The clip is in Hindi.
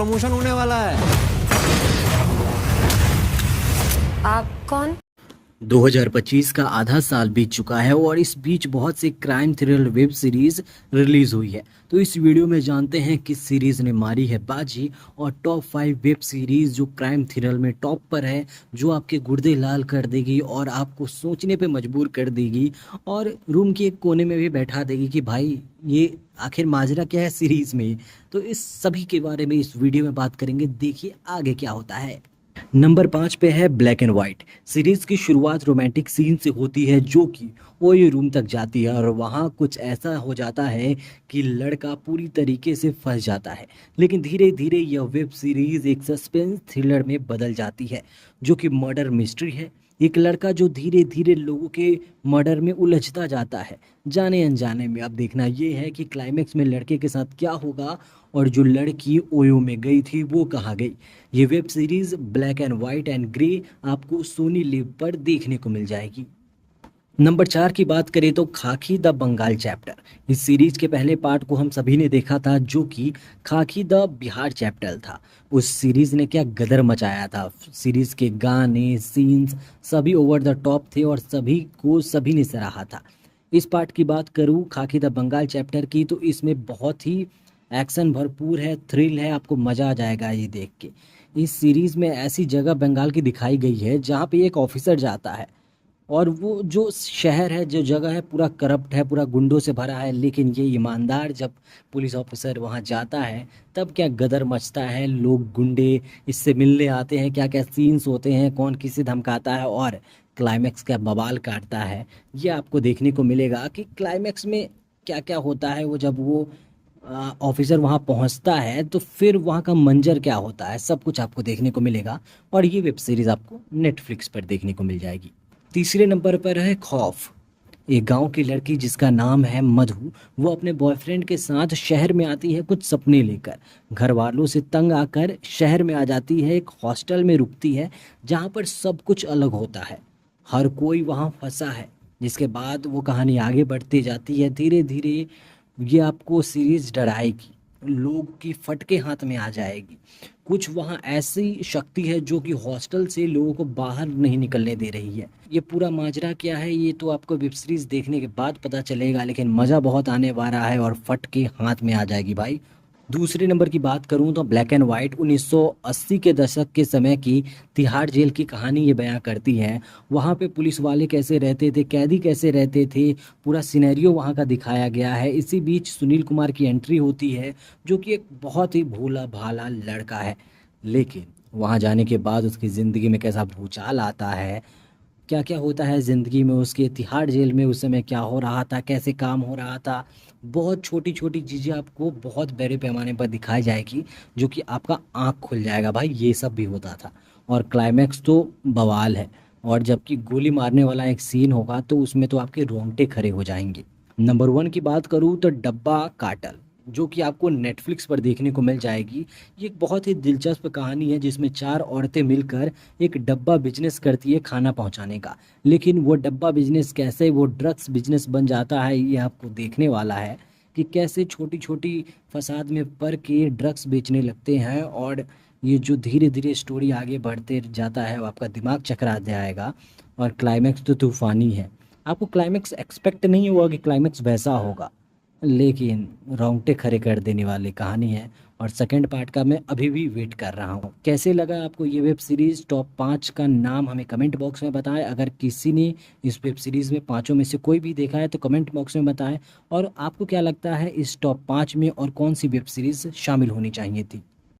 प्रमोशन होने वाला है। आप कौन? 2025 का आधा साल बीत चुका है और इस बीच बहुत सी crime thriller web series release हुई है। तो इस वीडियो में जानते हैं किस सीरीज ने मारी है बाजी और टॉप 5 वेब सीरीज जो क्राइम थ्रिलर में टॉप पर है, जो आपके गुर्दे लाल कर देगी और आपको सोचने पे मजबूर कर देगी और रूम के एक कोने में भी बैठा देगी कि भाई ये आखिर माजरा क्या है सीरीज में। तो इस सभी के बारे में इस वीडियो में बात करेंगे, देखिए आगे क्या होता है। नंबर 5 पे है ब्लैक एंड वाइट। सीरीज की शुरुआत रोमांटिक सीन से होती है जो कि ओयो रूम तक जाती है और वहाँ कुछ ऐसा हो जाता है कि लड़का पूरी तरीके से फंस जाता है। लेकिन धीरे धीरे यह वेब सीरीज एक सस्पेंस थ्रिलर में बदल जाती है जो कि मर्डर मिस्ट्री है। एक लड़का जो धीरे धीरे लोगों के मर्डर में उलझता जाता है जाने अनजाने में। अब देखना ये है कि क्लाइमेक्स में लड़के के साथ क्या होगा और जो लड़की ओयो में गई थी वो कहाँ गई। ये web series black and white and grey आपको सोनी लिव पर देखने को मिल जाएगी। नंबर 4 की बात करें तो खाकी द बंगाल चैप्टर। इस सीरीज के पहले पार्ट को हम सभी ने देखा था जो कि खाकी द बिहार चैप्टर था। उस सीरीज ने क्या गदर मचाया था। सीरीज के गाने सीन्स सभी ओवर द टॉप थे और सभी ने सराहा था। इस पार्ट की बात करूँ खाकी द बंगाल चैप्टर की तो इसमें बहुत ही एक्शन भरपूर है, थ्रिल है, आपको मज़ा आ जाएगा ये देख के। इस सीरीज़ में ऐसी जगह बंगाल की दिखाई गई है जहाँ पे एक ऑफिसर जाता है और वो जो शहर है, जो जगह है, पूरा करप्ट है, पूरा गुंडों से भरा है। लेकिन ये ईमानदार जब पुलिस ऑफिसर वहाँ जाता है तब क्या गदर मचता है। लोग गुंडे इससे मिलने आते हैं, क्या क्या सीन्स होते हैं, कौन किसे धमकाता है और क्लाइमैक्स का बवाल काटता है। ये आपको देखने को मिलेगा कि क्लाइमैक्स में क्या क्या होता है। वो जब वो ऑफिसर वहाँ पहुँचता है तो फिर वहाँ का मंजर क्या होता है, सब कुछ आपको देखने को मिलेगा और ये वेब सीरीज़ आपको नेटफ्लिक्स पर देखने को मिल जाएगी। तीसरे नंबर पर है खौफ। एक गांव की लड़की जिसका नाम है मधु, वो अपने बॉयफ्रेंड के साथ शहर में आती है कुछ सपने लेकर। घर वालों से तंग आकर शहर में आ जाती है, एक हॉस्टल में रुकती है जहाँ पर सब कुछ अलग होता है, हर कोई वहाँ फंसा है। जिसके बाद वो कहानी आगे बढ़ती जाती है धीरे धीरे। ये आपको सीरीज डराएगी, लोग की फटके हाथ में आ जाएगी। कुछ वहाँ ऐसी शक्ति है जो कि हॉस्टल से लोगों को बाहर नहीं निकलने दे रही है। ये पूरा माजरा क्या है ये तो आपको वेब सीरीज देखने के बाद पता चलेगा, लेकिन मज़ा बहुत आने वाला है और फटके हाथ में आ जाएगी भाई। दूसरे नंबर की बात करूं तो ब्लैक एंड वाइट 1980 के दशक के समय की तिहाड़ जेल की कहानी ये बयां करती है। वहाँ पे पुलिस वाले कैसे रहते थे, कैदी कैसे रहते थे, पूरा सिनेरियो वहाँ का दिखाया गया है। इसी बीच सुनील कुमार की एंट्री होती है जो कि एक बहुत ही भोला भाला लड़का है, लेकिन वहाँ जाने के बाद उसकी ज़िंदगी में कैसा भूचाल आता है, क्या क्या होता है ज़िंदगी में उसके। तिहाड़ जेल में उस समय क्या हो रहा था, कैसे काम हो रहा था, बहुत छोटी छोटी चीज़ें आपको बहुत बड़े पैमाने पर दिखाई जाएगी जो कि आपका आँख खुल जाएगा भाई ये सब भी होता था। और क्लाइमैक्स तो बवाल है और जबकि गोली मारने वाला एक सीन होगा तो उसमें तो आपके रोंगटे खड़े हो जाएंगे। नंबर 1 की बात करूँ तो डब्बा काटल, जो कि आपको नेटफ्लिक्स पर देखने को मिल जाएगी। ये एक बहुत ही दिलचस्प कहानी है जिसमें 4 औरतें मिलकर एक डब्बा बिजनेस करती है खाना पहुंचाने का। लेकिन वो डब्बा बिजनेस कैसे वो ड्रग्स बिजनेस बन जाता है ये आपको देखने वाला है कि कैसे छोटी छोटी फसाद में पड़ के ड्रग्स बेचने लगते हैं। और ये जो धीरे धीरे स्टोरी आगे बढ़ते जाता है वो आपका दिमाग चकरा जाएगा और क्लाइमैक्स तो तूफ़ानी है। आपको क्लाइमैक्स एक्सपेक्ट नहीं हुआ कि क्लाइमैक्स वैसा होगा, लेकिन रोंगटे खड़े कर देने वाली कहानी है। और सेकंड पार्ट का मैं अभी भी वेट कर रहा हूँ। कैसे लगा आपको ये वेब सीरीज़? टॉप 5 का नाम हमें कमेंट बॉक्स में बताएं। अगर किसी ने इस वेब सीरीज़ में पाँचों में से कोई भी देखा है तो कमेंट बॉक्स में बताएं। और आपको क्या लगता है इस टॉप 5 में और कौन सी वेब सीरीज़ शामिल होनी चाहिए थी?